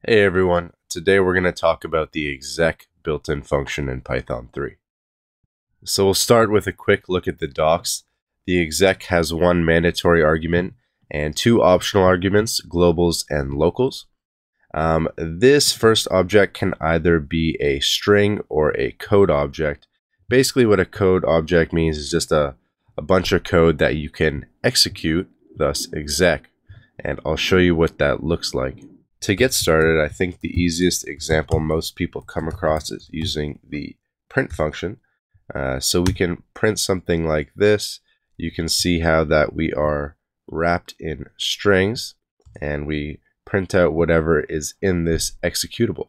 Hey everyone, today we're going to talk about the exec built-in function in Python 3. So we'll start with a quick look at the docs. The exec has one mandatory argument and two optional arguments, globals and locals. This first object can either be a string or a code object. Basically what a code object means is just a bunch of code that you can execute, thus exec. And I'll show you what that looks like. To get started, I think the easiest example most people come across is using the print function. So we can print something like this. You can see how that we are wrapped in strings, and we print out whatever is in this executable.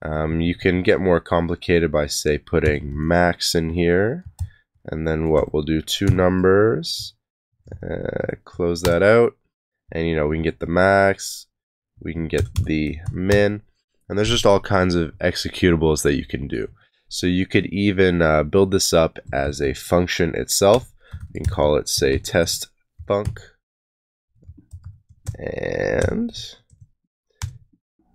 You can get more complicated by, say, putting max in here, and then what we'll do, two numbers, close that out, and we can get the max, we can get the min, and there's just all kinds of executables that you can do. So you could even build this up as a function itself. You can call it, say, test func, and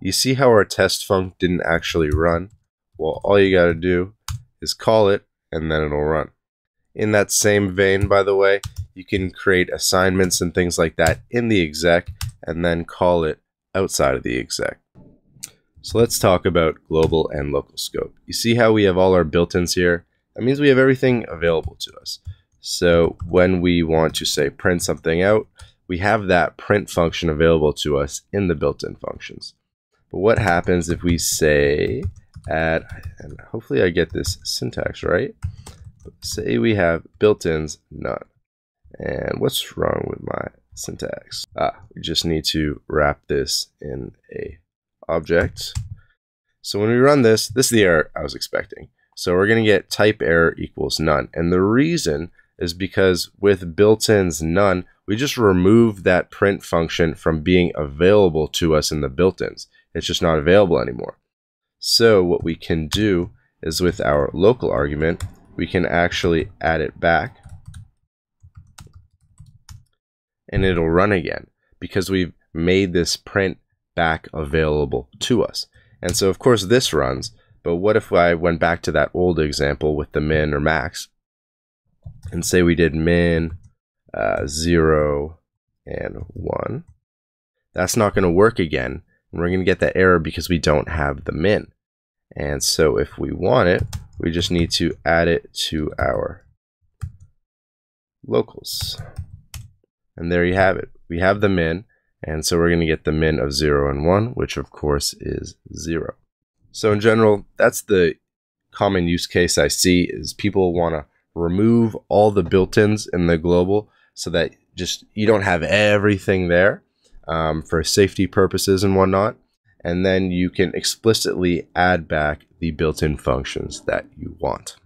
you see how our test func didn't actually run? Well, all you got to do is call it, and then it'll run. In that same vein, by the way, you can create assignments and things like that in the exec, and then call it outside of the exec. So let's talk about global and local scope. You see how we have all our built-ins here? That means we have everything available to us. So when we want to, say, print something out, we have that print function available to us in the built-in functions. But what happens if we say add, and hopefully I get this syntax right, say we have built-ins none. And what's wrong with my syntax? We just need to wrap this in a object. So when we run this is the error I was expecting. So we're going to get type error equals none. And the reason is because with built-ins none, we just remove that print function from being available to us in the built-ins. It's just not available anymore. So what we can do is with our local argument, we can actually add it back, and it'll run again because we've made this print back available to us. And so of course this runs, but what if I went back to that old example with the min or max and say we did min 0 and 1? That's not going to work again, and we're going to get that error because we don't have the min. And so if we want it, we just need to add it to our locals. And there you have it. We have the min, and so we're going to get the min of 0 and 1, which of course is 0. So in general, that's the common use case I see, is people want to remove all the built-ins in the global so that just you don't have everything there for safety purposes and whatnot. And then you can explicitly add back the built-in functions that you want.